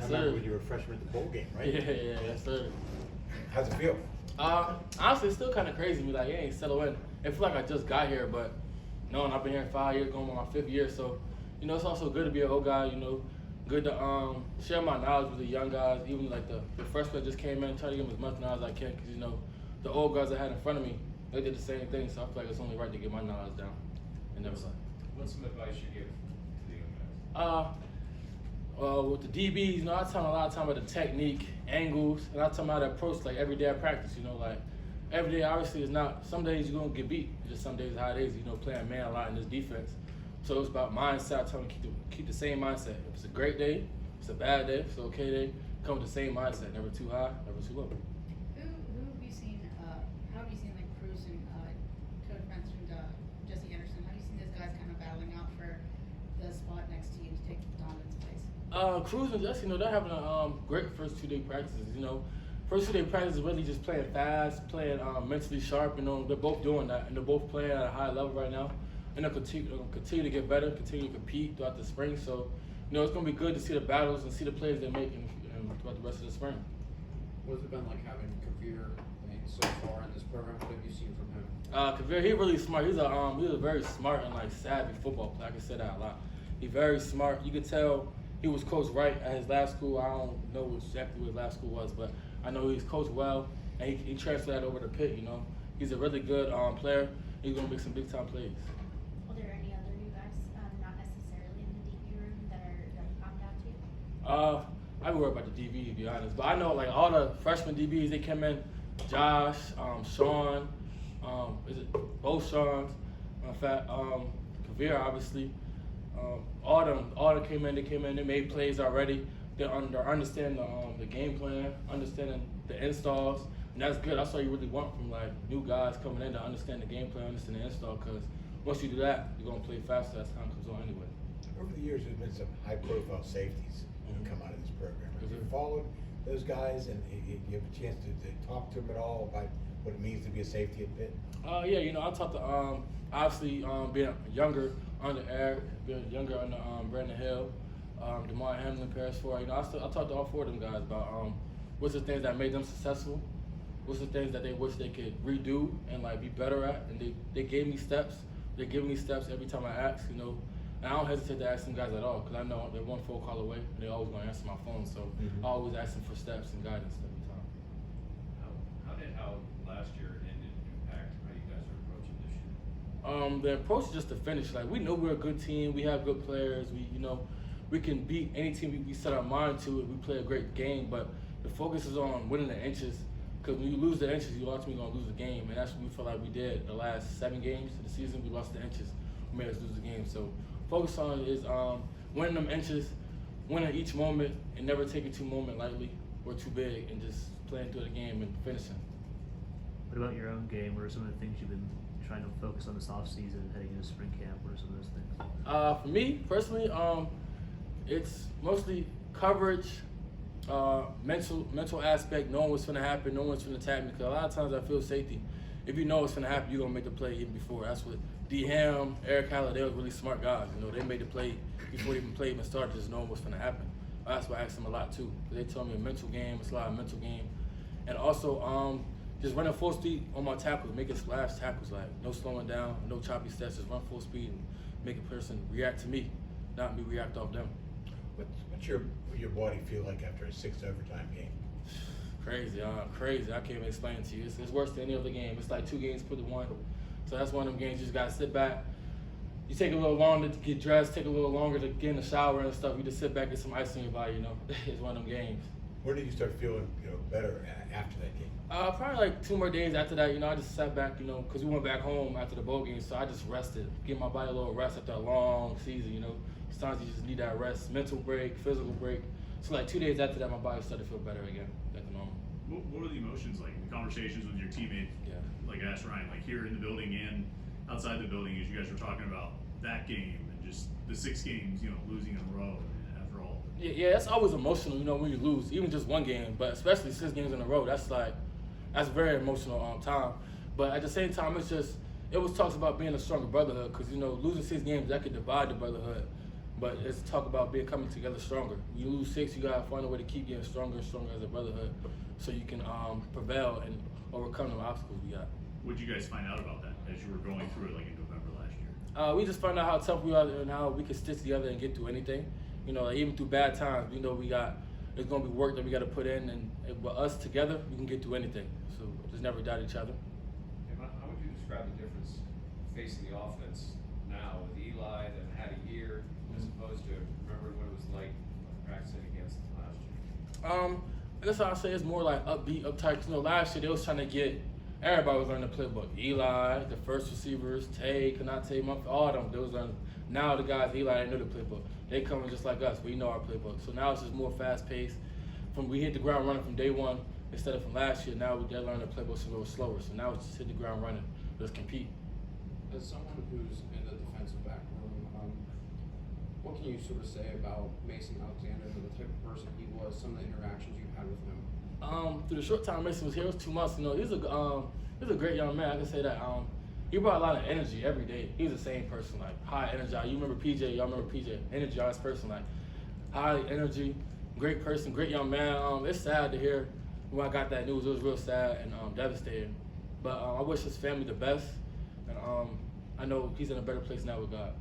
remember when you were a freshman at the bowl game, right? Yes, sir. How's it feel? Honestly, it's still kind of crazy to me. Like, ain't settle in. It feels like I just got here, but knowing I've been here 5 years, going on my 5th year, so it's also good to be an old guy. Good to share my knowledge with the young guys. Even like the freshmen that just came in, try to give them as much knowledge as I can, because the old guys I had in front of me, they did the same thing. So I feel like it's only right to get my knowledge down. And never like. What's some advice you give to the young guys? With the DBs, I tell them a lot of time about the technique, angles, and I tell them how to approach like every day at practice. Like every day obviously is not. Some days you're gonna get beat. Just some days how it is. Playing man a lot in this defense. So it's about mindset. I tell them keep the same mindset. If it's a great day, it's a bad day, if it's an okay day, come with the same mindset. Never too high, never too low. Who have you seen? How have you seen like Cruz and Coach mentioned Jesse Anderson? How have you seen those guys kind of battling out for the spot next to you to take Donovan's place? Cruz and Jesse, they're having a great first 2-day practices. First 2-day practice is really just playing fast, playing mentally sharp. They're both doing that, and they're both playing at a high level right now. And they'll continue to get better, continue to compete throughout the spring. So, it's going to be good to see the battles and see the plays they make throughout the rest of the spring. What's it been like having Kavir so far in this program? What have you seen from him? Kavir, he's really smart. He's a very smart and savvy football player. I can say that a lot. He's very smart. You can tell he was coached right at his last school. I don't know exactly what his last school was, but I know he was coached well, and he transferred that over to Pitt. He's a really good player. He's going to make some big time plays. Are there any other new guys, not necessarily in the DB room, that popped out to you? I worry about the DB, to be honest, but I know like all the freshman DBs, they came in. Josh, Sean, is it both Seans? In fact, Kavir obviously. All them came in. They made plays already. They understand the game plan, understanding the installs, and that's good. That's all you really want from like new guys coming in to understand the game plan, understand the install. Because once you do that, you're gonna play faster as time comes on anyway. Over the years, there's been some high-profile safeties who come out of this program. Have you followed those guys, and you have a chance to talk to them at all about what it means to be a safety at Pitt? Yeah, I talked to obviously being younger under Eric, being younger under Brandon Hill, DeMar Hamlin, Paris Ford. I talked to all 4 of them guys about what's the things that made them successful, what's the things that they wish they could redo and like be better at, and they gave me steps. They give me steps every time I ask, and I don't hesitate to ask them guys at all, because I know they're one phone call away, and they're always going to answer my phone, so I always ask them for steps and guidance every time. How last year ended impact how you guys are approaching this year? The approach is just to finish. Like, we know we're a good team, we have good players, we can beat any team we set our mind to if we play a great game, but the focus is on winning the inches, because when you lose the inches, you're ultimately going to lose the game, and that's what we feel like we did the last 7 games of the season. We lost the inches, we made us lose the game. So focus on is winning them inches, winning each moment, and never taking too moment lightly or too big, and just playing through the game and finishing. What about your own game? What are some of the things you've been trying to focus on this offseason, heading into spring camp? What are some of those things? For me, personally, it's mostly coverage, mental aspect, knowing what's going to happen, knowing what's going to attack me. Because a lot of times I feel safety. If you know what's going to happen, you're going to make the play even before. That's what D. Ham, Eric Haller, they were really smart guys. They made the play before they even played even started, just knowing what's going to happen. That's why I asked them a lot too. They told me a mental game, it's a lot of mental game. And also just running full speed on my tackles, making splash tackles, like no slowing down, no choppy steps, just run full speed and make a person react to me, not me react off them. What's your body feel like after a 6 overtime game? Crazy. I can't even explain it to you. It's worse than any other game. It's like 2 games put to 1. So that's one of them games you just gotta sit back. You take a little longer to get dressed, take a little longer to get in the shower and stuff. You just sit back, get some ice in your body, It's one of them games. When did you start feeling better after that game? Probably like 2 more days after that, I just sat back, because we went back home after the bowl game, so I just rested, give my body a little rest after a long season, Sometimes you just need that rest, mental break, physical break. So like 2 days after that, my body started to feel better again, back to normal. What were the emotions like? The conversations with your teammate, like Ash Ryan, like here in the building and outside the building, as you guys were talking about that game and just the 6 games, losing in a row after all. Yeah, that's always emotional, when you lose, even just 1 game, but especially 6 games in a row. That's a very emotional time. But at the same time, it was talks about being a stronger brotherhood, because losing 6 games, that could divide the brotherhood. But it's talk about coming together stronger. You lose 6, you gotta find a way to keep getting stronger and stronger as a brotherhood, so you can prevail and overcome the obstacles we got. What did you guys find out about that as you were going through it, like in November last year? We just found out how tough we are and how we can stick together and get through anything. You know, even through bad times, we know there's gonna be work that we gotta put in, and with us together, we can get through anything. So just never doubt each other. How would you describe the difference facing the offense now with Eli that had a year as opposed to remembering what it was like practicing against last year? That's how I say it's more like upbeat, uptight. You know, last year they was trying to get everybody was learning the playbook. Eli, the first receivers, Tay, Kanate, Mumphy, all of them. They was learning. Now the guys, Eli, they know the playbook. They coming just like us. We know our playbook. So now it's just more fast paced. We hit the ground running from day one instead of from last year. Now they're learning the playbook a little slower. So now it's just hit the ground running. Let's compete. As someone who's in the defensive back room, what can you sort of say about Mason Alexander, the type of person he was, some of the interactions you had with him? Through the short time Mason was here, it was 2 months. You know, he's a great young man. I can say that. He brought a lot of energy every day. He was the same person, like high energy. You remember PJ? Y'all remember PJ? Energized person, like high energy, great person, great young man. It's sad to hear when I got that news. It was real sad and devastating. But I wish his family the best, and I know he's in a better place now with God.